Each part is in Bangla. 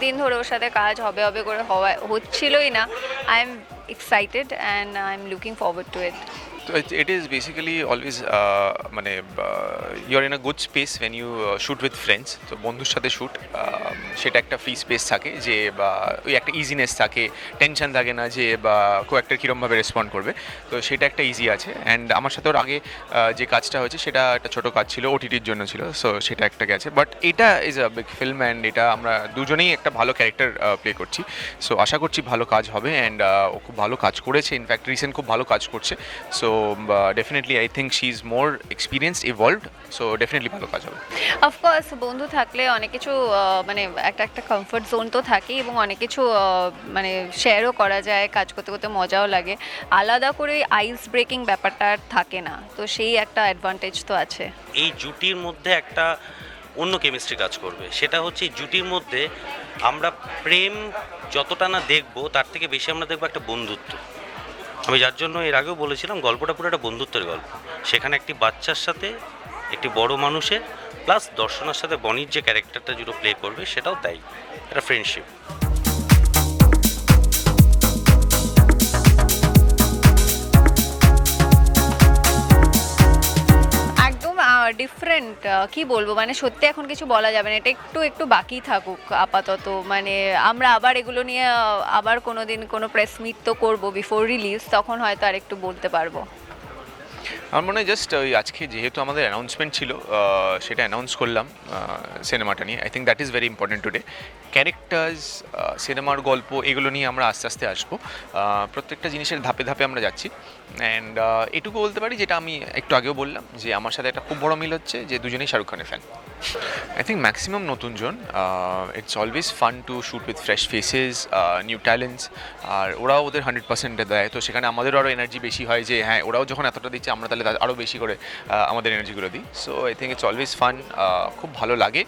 দিন ধরে ওর সাথে কাজ হবে হবে করে হচ্ছিলই না। I am excited and I am looking forward to it. So it is basically always মানে you're in a good space when you shoot with friends. তো বন্ধুর সাথে শ্যুট সেটা একটা ফ্রি স্পেস থাকে যে বা ওই একটা ইজিনেস থাকে, টেনশন থাকে না যে বা কেউ একটা কীরমভাবে রেসপন্ড করবে, তো সেটা একটা ইজি আছে। অ্যান্ড আমার সাথে ওর আগে যে কাজটা হয়েছে সেটা একটা ছোটো কাজ ছিল, ওটিটির জন্য ছিল, সো সেটা একটা গেছে। বাট এটা is a big film and এটা আমরা দুজনেই একটা ভালো ক্যারেক্টার প্লে করছি, সো আশা করছি ভালো কাজ হবে। অ্যান্ড ও খুব ভালো কাজ করেছে, ইনফ্যাক্ট রিসেন্ট খুব ভালো কাজ করছে। So definitely I think she is more experienced, evolved, so definitely ভালো কাজ হবে। অফকোর্স বন্ধু থাকলে অনেক কিছু মানে একটা কমফর্ট জোন তো থাকেই, এবং অনেক কিছু মানে শেয়ারও করা যায়, কাজ করতে করতে মজাও লাগে। আলাদা করে আইস ব্রেকিং ব্যাপারটা আর থাকে না, তো সেই একটা অ্যাডভান্টেজ তো আছে। এই জুটির মধ্যে একটা অন্য কেমিস্ট্রি কাজ করবে, সেটা হচ্ছে এই জুটির মধ্যে আমরা প্রেম যতটা না দেখবো তার থেকে বেশি আমরা দেখবো একটা বন্ধুত্ব। আমি যার জন্য এর আগেও বলেছিলাম গল্পটা পুরো একটা বন্ধুত্বের গল্প। সেখানে একটি বাচ্চার সাথে একটি বড় মানুষের প্লাস দর্শনার সাথে বনির যে ক্যারেক্টারটা যেটা প্লে করবে সেটাও তাই, একটা ফ্রেন্ডশিপ। একদম ডিফারেন্ট, কি বলবো, মানে সত্যি এখন কিছু বলা যাবে না, এটা একটু একটু বাকি থাকুক আপাতত। মানে আমরা আবার এগুলো নিয়ে আবার কোনো দিন কোনো প্রেস মিট তো করবো বিফোর রিলিজ, তখন হয়তো আর একটু বলতে পারবো। আমার মনে হয় জাস্ট ওই আজকে যেহেতু আমাদের অ্যানাউন্সমেন্ট ছিল, সেটা অ্যানাউন্স করলাম সিনেমাটা নিয়ে। I think that is very important today. Characters, সিনেমার গল্প, এগুলো নিয়ে আমরা আস্তে আস্তে আসবো। প্রত্যেকটা জিনিসের ধাপে ধাপে আমরা যাচ্ছি। অ্যান্ড এটুকু বলতে পারি, যেটা আমি একটু আগেও বললাম, যে আমার সাথে একটা খুব বড় মিল হচ্ছে যে দুজনেই শাহরুখ খানের ফ্যান। আই থিঙ্ক ম্যাক্সিমাম নতুনজন। It's always fun to shoot with fresh faces, new talents, আর ওরাও ওদের 100% দেয়, তো সেখানে আমাদেরও আরও এনার্জি বেশি হয় যে হ্যাঁ ওরাও যখন এতটা দিচ্ছে আমরা তাহলে আরও বেশি করে আমাদের এনার্জিগুলো দিই। So I think it's always fun. খুব ভালো লাগে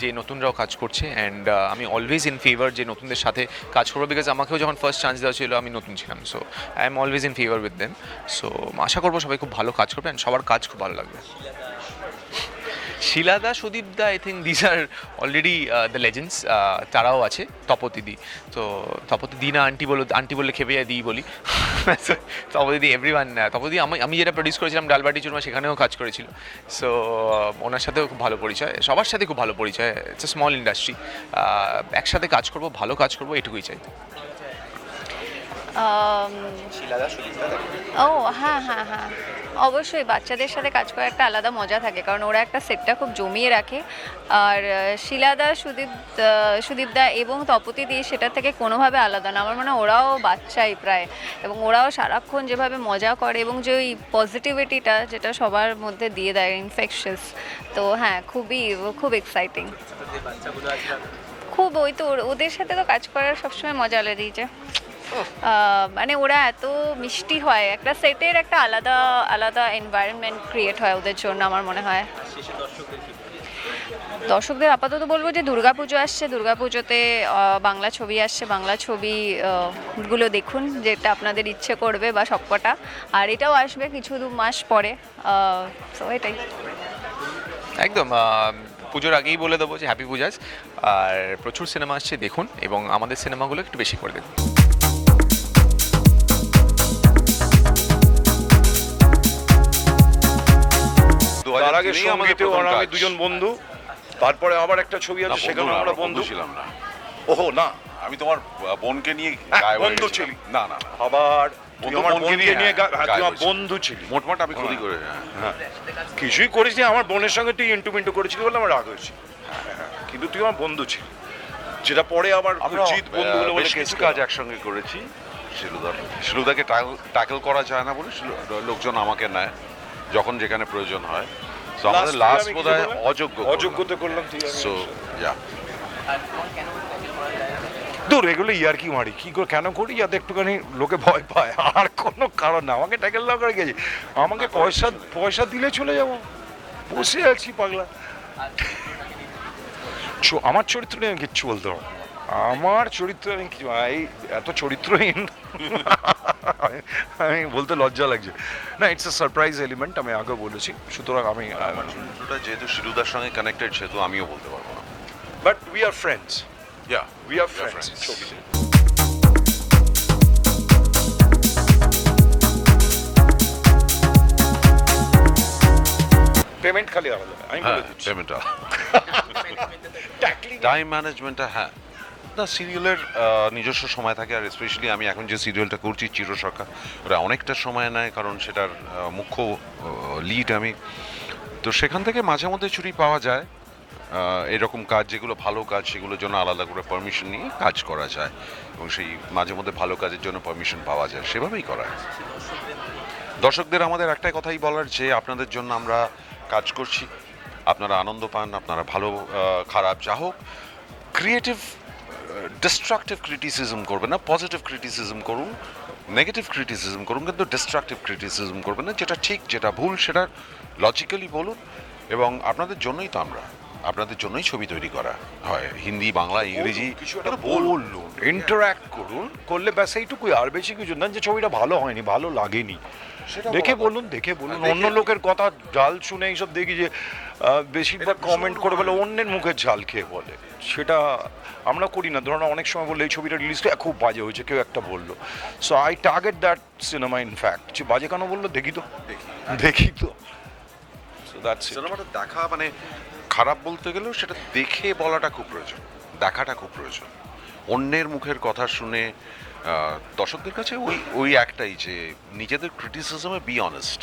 যে নতুনরাও কাজ করছে, অ্যান্ড আমি অলওয়েজ ইন ফেভার যে নতুনদের সাথে কাজ করবো, বিকজ আমাকেও যখন ফার্স্ট চান্স দেওয়া ছিল আমি নতুন ছিলাম, so I am always in favour with them. So আশা করবো সবাই খুব ভালো কাজ করবে, অ্যান্ড সবার কাজ খুব ভালো লাগবে। শিলাদা, সুদীপদা, I think this are already the legends. তারাও আছে, তপতিদি। তো তপতিদি না আন্টি বললে খেপে যায়, দিই বলি। তপতিদি এভরিওয়ান। তপতিদি আমি যেটা প্রডিউস করেছিলাম ডালবাটি চুরমা, সেখানেও কাজ করেছিল। সো ওনার সাথেও খুব ভালো পরিচয়, সবার সাথে খুব ভালো পরিচয়। ইটস এ স্মল ইন্ডাস্ট্রি, একসাথে কাজ করবো, ভালো কাজ করবো, এটুকুই চাই। ও হ্যাঁ হ্যাঁ হ্যাঁ, অবশ্যই বাচ্চাদের সাথে কাজ করার একটা আলাদা মজা থাকে, কারণ ওরা একটা সেটটা খুব জমিয়ে রাখে। আর শিলাদা, সুদীপদা এবং তপতিদি সেটা থেকে কোনোভাবে আলাদা না। আমার মনে হয় ওরাও বাচ্চাই প্রায়, এবং ওরাও সারাক্ষণ যেভাবে মজা করে এবং যে ওই পজিটিভিটিটা যেটা সবার মধ্যে দিয়ে দেয়, ইনফেকশাস। তো হ্যাঁ, খুব এক্সাইটিং। খুব, ওই তো ওদের সাথে তো কাজ করার সবসময় মজা আলাদাই যে মানে ওরা এত মিষ্টি হয়, একটা সেটের একটা আলাদা আলাদা এনভায়রনমেন্ট ক্রিয়েট হয় ওদের জন্য আমার মনে হয়। দর্শকদের আপাতত বলবো যে দুর্গাপুজো আসছে, দুর্গাপুজোতে বাংলা ছবি আসছে, বাংলা ছবি গুলো দেখুন যেটা আপনাদের ইচ্ছে করবে বা সবকটা। আর এটাও আসবে কিছু মাস পরে, তো এটাই একদম। পুজোর আগেই বলে দেবো যে হ্যাপি পূজাস, আর প্রচুর সিনেমা আসছে, দেখুন, এবং আমাদের সিনেমাগুলো একটু বেশি করে দেখুন। তার আগে সঙ্গীতে আমি দুজন বন্ধু, তারপরে আবার একটা ছবি আছে সেখানে আমরা বন্ধু ছিলাম না। ওহো না, আমি তোমার বোনকে নিয়ে বন্ধু ছিলি না না না। আবার তুই বন্ধু আমার বোনকে বোনকে নিয়ে নিয়ে গায়ে তুই আমার বসেছি। বন্ধু ছিলি। মোটমাট আমি খুবই করে হ্যাঁ, কিছুই করিস নি, আমার বোনের সঙ্গে তুই ইন্টুমিন্টু করেছিলি বলে আমার রাগ হয়েছে। কিন্তু তুই আমার বন্ধু ছিলি, যেটা পরে আবার আমরা জিৎ বন্ধু বলে বেশ কিছু কাজ একসঙ্গে করেছি। শিলুদাকে ট্যাকল করা যায় না বলে লোকজন আমাকে নেয় যখন যেখানে প্রয়োজন হয়। তো আমাদের লাস্ট বোধহয় অযোগ্যতা করলাম তুই। সো ইয়া, দূর, এগুলো ইয়ার কি মারি কি করে কেন করি, যাতে একটুখানি লোকে ভয় পায়, আর কোনো কারণ না। আমাকে ট্যাকেল না করে গেছি, আমাকে পয়সা দিলে চলে যাব, বসে আছি পাগলা। আমার চরিত্র নিয়ে আমি কিচ্ছু বলতে পারবো না। আমার চরিত্র আমি কিছু এই এত চরিত্রহীন আমি বলতে লজ্জা লাগছে। না, ইটস এ সারপ্রাইজ এলিমেন্ট, আমি আগে বলেছি। সুতরাং আমি আমার চরিত্রটা যেহেতু শিলুদার সঙ্গে কানেক্টেড, সেহেতু আমিও বলতে পারবো না। But we are friends, Yeah, we are we are friends friends. ছবিতে। পেমেন্ট খালি আলাদা আমি হ্যাঁ বলে দিচ্ছি পেমেন্টটা Tackling টাইম ম্যানেজমেন্টটা হ্যাঁ না সিরিয়ালের নিজস্ব সময় থাকে আর স্পেশালি আমি এখন যে সিরিয়ালটা করছি চিরসখা ওটা অনেকটা সময় নেয় কারণ সেটার মুখ্য লিড আমি তো সেখান থেকে মাঝে মধ্যে ছুটি পাওয়া যায় এরকম কাজ যেগুলো ভালো কাজ সেগুলোর জন্য আলাদা করে পারমিশন নিয়ে কাজ করা যায় এবং সেই মাঝে মধ্যে ভালো কাজের জন্য পারমিশন পাওয়া যায় সেভাবেই করা হয় দর্শকদের আমাদের একটাই কথাই বলার যে আপনাদের জন্য আমরা কাজ করছি আপনারা আনন্দ পান আপনারা ভালো খারাপ যা হোক ক্রিয়েটিভ ডিস্ট্রাকটিভ ক্রিটিসিজম করবেন না পজিটিভ ক্রিটিসিজম করুন নেগেটিভ ক্রিটিসিজম করুন কিন্তু ডিস্ট্রাকটিভ ক্রিটিসিজম করবেন না যেটা ঠিক যেটা ভুল সেটা লজিক্যালি বলুন এবং আপনাদের জন্যই তো আমরা আপনাদের জন্যই ছবি তৈরি করা হয় হিন্দি বাংলা ইংরেজি কিছু একটা বলুন ইন্টারঅ্যাক্ট করুন করলে ব্যাস এইটুকুই আর বেশি কিছু না যে ছবিটা ভালো হয়নি ভালো লাগেনি সেটা দেখে বলা বলুন দেখে বলুন দেখে- অন্য লোকের কথা জাল শুনে এইসব দেখি যে বেশিরভাগ কমেন্ট করে বলে অন্যের মুখের ঝাল খেয়ে বলে সেটা আমরা করি না ধরুন অনেক সময় বললে এই ছবিটা রিলিজটা খুব বাজে হয়েছে কেউ একটা বললো so I target that cinema in fact যে বাজে কেন বললো দেখি তো দেখি তো সো দ্যাটস সিনেমাটা দেখা মানে খারাপ বলতে গেলেও সেটা দেখে বলাটা খুব প্রয়োজন দেখাটা খুব প্রয়োজন অন্যের মুখের কথা শুনে দর্শকদের কাছে ওই একটাই যে নিজেদের ক্রিটিসিজমে বি অনেস্ট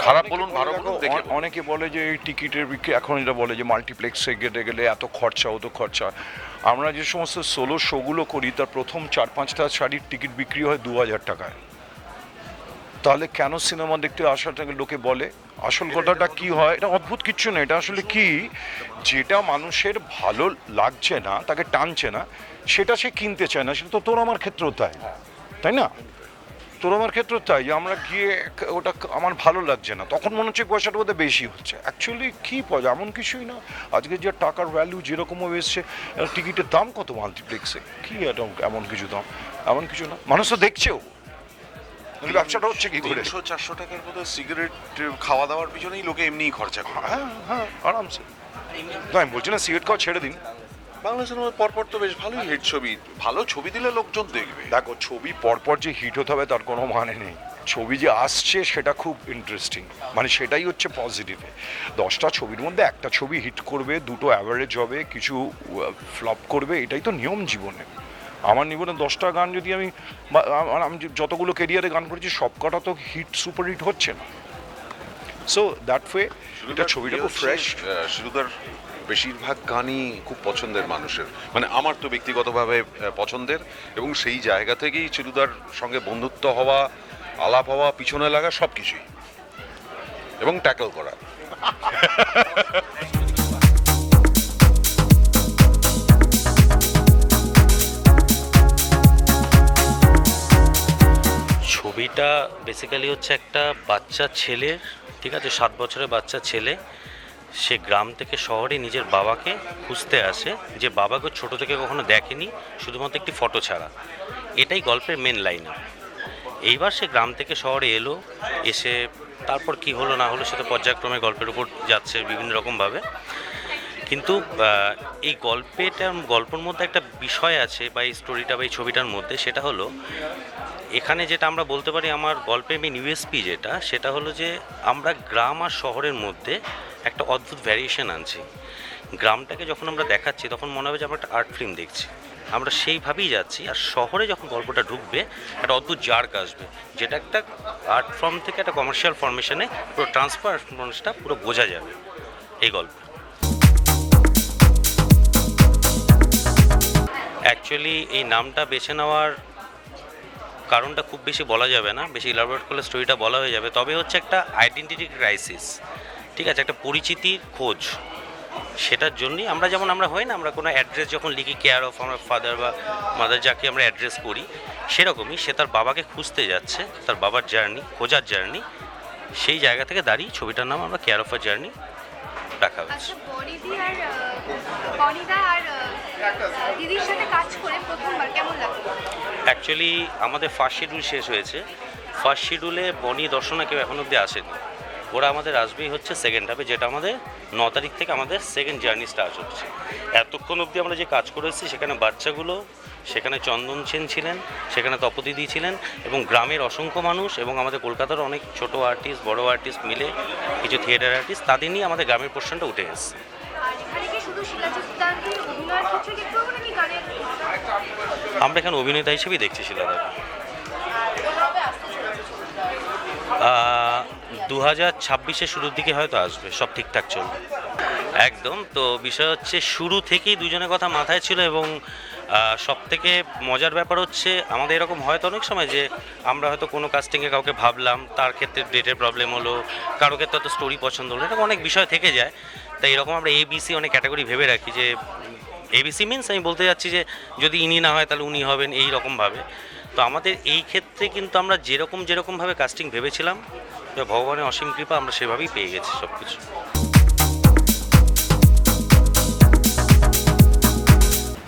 খারাপ বলুন ভালো বলুন দেখে বলুন। অনেকে বলে যে এই টিকিটের বিক্রি এখন এটা বলে যে মাল্টিপ্লেক্সে গেলে এত খরচা অত খরচা আমরা যে সমস্ত সোলো শোগুলো করি তার প্রথম 4-5টা শাড়ির টিকিট বিক্রি হয় 2,000 টাকায় তাহলে কেন সিনেমা দেখতে আসাটাকে লোকে বলে আসল কথাটা কি হয় এটা অদ্ভুত কিচ্ছু না এটা আসলে কি যেটা মানুষের ভালো লাগছে না তাকে টানছে না সেটা সে কিনতে চায় না সেটা তো তোর আমার ক্ষেত্রেও তাই না তোর আমার ক্ষেত্রেও তাই যে আমরা গিয়ে ওটা আমার ভালো লাগছে না তখন মনে হচ্ছে পয়সাটা ওদের বেশি হচ্ছে অ্যাকচুয়ালি কী পয়সা এমন কিছুই না আজকে যে টাকার ভ্যালু যেরকমও এসছে টিকিটের দাম কত মাল্টিপ্লেক্সে কী এটা এমন কিছু দাম এমন কিছু না মানুষ তো দেখছেও ব্যবসাটা হচ্ছে কি করে 300-400 টাকার মতো সিগারেট খাওয়া দাওয়ার পিছনেই লোকে এমনিই খরচা করে হ্যাঁ হ্যাঁ আরামসে না আমি বলছি না সিগারেট খাওয়া ছেড়ে দিন বাংলা সিনেমার পরপর তো বেশ ভালোই হিট ছবি ভালো ছবি দিলে লোকজন দেখবে দেখো ছবি পরপর যে হিট হতে হবে তার কোনো মানে নেই ছবি যে আসছে সেটা খুব ইন্টারেস্টিং মানে সেটাই হচ্ছে পজিটিভে 10টা ছবির মধ্যে একটা ছবি হিট করবে দুটো অ্যাভারেজ হবে কিছু ফ্লপ করবে এটাই তো নিয়ম জীবনে আমার জীবনে 10টা গান যদি আমি আমি যতগুলো কেরিয়ারে গান করেছি সব কটা তো হিট সুপার হিট হচ্ছে না সো দ্যাট ওয়ে এটা ছবিটা খুব ফ্রেশ শিরুদার বেশিরভাগ গানই খুব পছন্দের মানুষের মানে আমার তো ব্যক্তিগতভাবে পছন্দের এবং সেই জায়গা থেকেই চিরুদার সঙ্গে বন্ধুত্ব হওয়া আলাপ হওয়া পিছনে লাগা সব কিছুই এবং ট্যাকল করা ছবিটা বেসিক্যালি হচ্ছে একটা বাচ্চা ছেলের ঠিক আছে 7 বছরের বাচ্চা ছেলে সে গ্রাম থেকে শহরে নিজের বাবাকে খুঁজতে আসে যে বাবাকে ছোট থেকে কখনো দেখেনি শুধুমাত্র একটি ফটো ছাড়া এটাই গল্পের মেন লাইন এইবার সে গ্রাম থেকে শহরে এলো এসে তারপর কি হলো না হলো সেটা পর্যায়ক্রমে গল্পের উপর যাচ্ছে বিভিন্ন রকমভাবে কিন্তু এই গল্পের মধ্যে একটা বিষয় আছে বা এই স্টোরিটা বা এই ছবিটার মধ্যে সেটা হলো এখানে যেটা আমরা বলতে পারি আমার গল্পের মেন ইউএসপি যেটা সেটা হলো যে আমরা গ্রাম আর শহরের মধ্যে একটা অদ্ভুত ভ্যারিয়েশন আনছি গ্রামটাকে যখন আমরা দেখাচ্ছি তখন মনে হবে যে আমরা একটা আর্ট ফিল্ম দেখছি আমরা সেইভাবেই যাচ্ছি আর শহরে যখন গল্পটা ঢুকবে একটা অদ্ভুত জার্ক আসবে যেটা একটা আর্ট ফর্ম থেকে একটা কমার্শিয়াল ফরমেশনে পুরো ট্রান্সফারমেশনটা পুরো বোঝা যাবে এই গল্প অ্যাকচুয়ালি এই নামটা বেছে নেওয়ার কারণটা খুব বেশি বলা যাবে না বেশি ইলাবোরেট করলে স্টোরিটা বলা হয়ে যাবে তবে হচ্ছে একটা আইডেন্টিটি ক্রাইসিস ঠিক আছে একটা পরিচিতির খোঁজ সেটার জন্যই আমরা যেমন আমরা হয় না আমরা কোনো অ্যাড্রেস যখন লিখি কেয়ার অফ আমার ফাদার বা মাদার যাকে আমরা অ্যাড্রেস করি সেরকমই সে তার বাবাকে খুঁজতে যাচ্ছে তার বাবার জার্নি খোঁজার জার্নি সেই জায়গা থেকে দাঁড়িয়ে ছবিটার নাম আমরা কেয়ার অফ আ জার্নি রাখা হয়েছে আচ্ছা বনিদা আর দিদির সাথে কাজ করে প্রথমবার কেমন লাগলো অ্যাকচুয়ালি আমাদের ফার্স্ট শিডিউল শেষ হয়েছে ফার্স্ট শিডিউলে বনি দর্শনা কেউ এখন অবধি আসেনি ওরা আমাদের আসবেই হচ্ছে সেকেন্ড হাফে, যেটা আমাদের 9 তারিখ থেকে আমাদের সেকেন্ড জার্নি স্টার্ট হচ্ছে। এতক্ষণ অবধি আমরা যে কাজ করে এসেছি, সেখানে বাচ্চাগুলো, সেখানে চন্দন সেন ছিলেন, সেখানে তপতিদি ছিলেন, এবং গ্রামের অসংখ্য মানুষ, এবং আমাদের কলকাতার অনেক ছোট আর্টিস্ট, বড় আর্টিস্ট মিলে, কিছু থিয়েটার আর্টিস্ট, তাদের নিয়ে আমাদের গ্রামের পোর্শনটা উঠে এসেছে। এখানে কি শুধু শিলাজিৎ দার অভিনয়ের ক্ষেত্রে দেখতে পাবো নাকি গানের? আমরা এখানে অভিনেতা হিসেবেই দেখছি শিলাদাকে। 2026-এর শুরুর দিকে হয়তো আসবে, সব ঠিকঠাক চলবে একদম। তো বিষয় হচ্ছে শুরু থেকেই দুজনের কথা মাথায় ছিল, এবং সব থেকে মজার ব্যাপার হচ্ছে আমাদের এরকম হয়তো অনেক সময় যে আমরা হয়তো কোনো কাস্টিংয়ে কাউকে ভাবলাম, তার ক্ষেত্রে ডেটের প্রবলেম হলো, কারো ক্ষেত্রে হয়তো স্টোরি পছন্দ হলো, এরকম অনেক বিষয় থেকে যায়। তাই এরকম আমরা ABC অনেক ক্যাটাগরি ভেবে রাখি, যে ABC মিনস আমি বলতে যাচ্ছি যে যদি ইনি না হয় তাহলে উনি হবেন, এই রকমভাবে। তো আমাদের এই ক্ষেত্রে কিন্তু আমরা যেরকমভাবে কাস্টিং ভেবেছিলাম, ভগবানের অসীম কৃপা, আমরা সেভাবেই পেয়ে গেছি সব কিছু।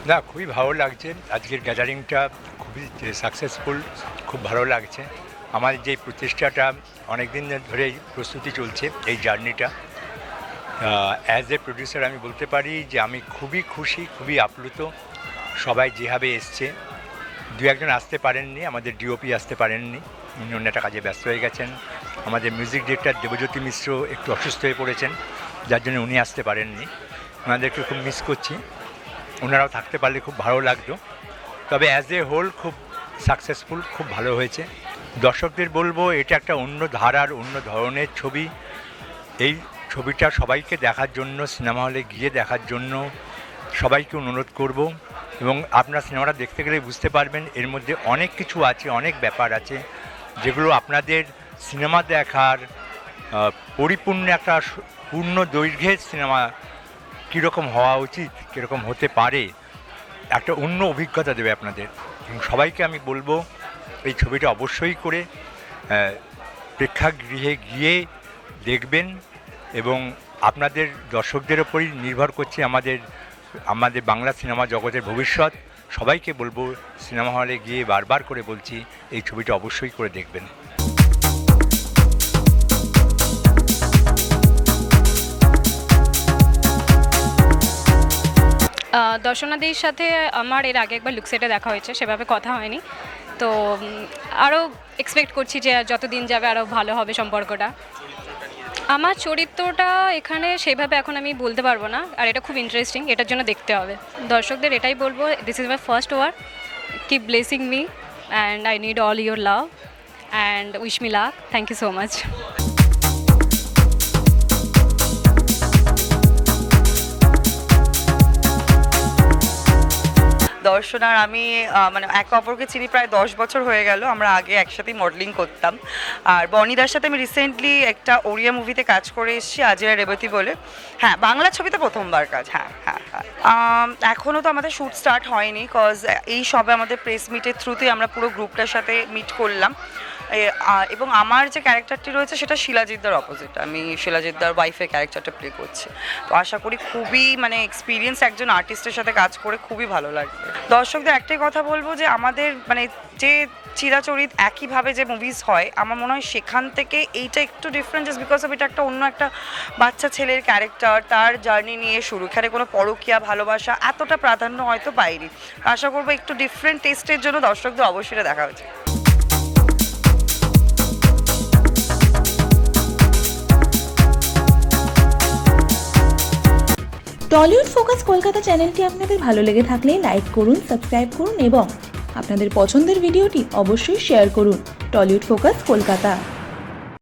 না, খুবই ভালো লাগছে। আজকের গ্যাদারিংটা খুবই সাকসেসফুল, খুব ভালো লাগছে। আমার যে প্রচেষ্টাটা অনেক দিন ধরে প্রস্তুতি চলছে, এই জার্নিটা, অ্যাজ এ প্রডিউসার আমি বলতে পারি যে আমি খুবই খুশি, খুবই আপ্লুত। সবাই যেভাবে এসছে, দু একজন আসতে পারেননি, আমাদের ডিওপি আসতে পারেননি, উনি অন্য একটা কাজে ব্যস্ত হয়ে গেছেন। আমাদের মিউজিক ডিরেক্টর দেবজ্যোতি মিশ্র একটু অসুস্থ হয়ে পড়েছেন, যার জন্য উনি আসতে পারেননি। ওনাদেরকে খুব মিস করছি, ওনারাও থাকতে পারলে খুব ভালো লাগতো। তবে অ্যাজ এ হোল খুব সাকসেসফুল, খুব ভালো হয়েছে। দর্শকদের বলবো এটা একটা অন্য ধারার, অন্য ধরনের ছবি। এই ছবিটা সবাইকে দেখার জন্য, সিনেমা হলে গিয়ে দেখার জন্য সবাইকে অনুরোধ করব। এবং আপনারা সিনেমাটা দেখতে গেলে বুঝতে পারবেন এর মধ্যে অনেক কিছু আছে, অনেক ব্যাপার আছে, যেগুলো আপনাদের সিনেমা দেখার পরিপূর্ণ একটা পূর্ণ দৈর্ঘ্যের সিনেমা কীরকম হওয়া উচিত, কীরকম হতে পারে, একটা অন্য অভিজ্ঞতা দেবে আপনাদের। এবং সবাইকে আমি বলবো এই ছবিটা অবশ্যই করে প্রেক্ষাগৃহে গিয়ে দেখবেন। এবং আপনাদের দর্শকদের ওপরই নির্ভর করছে আমাদের বাংলা সিনেমা জগতের ভবিষ্যৎ। সবাইকে বলবো সিনেমা হলে গিয়ে, বারবার করে বলছি, এই ছবিটা অবশ্যই করে দেখবেন। দর্শনাদির সাথে আমার এর আগে একবার লুকসেটে দেখা হয়েছে, সেভাবে কথা হয়নি। তো আরও এক্সপেক্ট করছি যে যত দিন যাবে আরও ভালো হবে সম্পর্কটা। আমার চরিত্রটা এখানে সেভাবে এখন আমি বলতে পারবো না, আর এটা খুব ইন্টারেস্টিং, এটার জন্য দেখতে হবে। দর্শকদের এটাই বলবো, this is my first work, keep blessing me and I need all your love and wish me luck. Thank you so much. দর্শন আর আমি মানে একে অপরকে চিনি প্রায় 10 বছর হয়ে গেল। আমরা আগে একসাথেই মডেলিং করতাম। আর বনিদার সাথে আমি রিসেন্টলি একটা ওড়িয়া মুভিতে কাজ করে এসেছি, আজিরা রেবতী বলে। হ্যাঁ, বাংলা ছবিতে প্রথমবার কাজ। হ্যাঁ হ্যাঁ হ্যাঁ। এখনও তো আমাদের শ্যুট স্টার্ট হয়নি, কজ এই সবে আমাদের প্রেস মিটের থ্রুতেই আমরা পুরো গ্রুপটার সাথে মিট করলাম। এবং আমার যে ক্যারেক্টারটি রয়েছে সেটা শিলাজিৎদার অপোজিট, আমি শিলাজিৎদার ওয়াইফের ক্যারেক্টারটা প্লে করছি। তো আশা করি খুবই মানে এক্সপিরিয়েন্স একজন আর্টিস্টের সাথে কাজ করে খুবই ভালো লাগবে। দর্শকদের একটাই কথা বলবো যে আমাদের মানে যে চিরাচরিত একইভাবে যে মুভিজ হয়, আমার মনে হয় সেখান থেকে এইটা একটু ডিফারেন্ট, জাস্ট বিকজ অফ এটা একটা অন্য একটা বাচ্চা ছেলের ক্যারেক্টার, তার জার্নি নিয়ে শুরু। এখানে কোনো পরকীয়া ভালোবাসা এতটা প্রাধান্য হয়তো পাইনি। আশা করবো একটু ডিফারেন্ট টেস্টের জন্য দর্শকদের অবশ্যই দেখা উচিত। টলিউড ফোকাস কলকাতা চ্যানেলটি আপনাদের ভালো লেগে থাকলে লাইক করুন, সাবস্ক্রাইব করুন এবং আপনাদের পছন্দের ভিডিওটি অবশ্যই শেয়ার করুন। Tollywood focus Kolkata.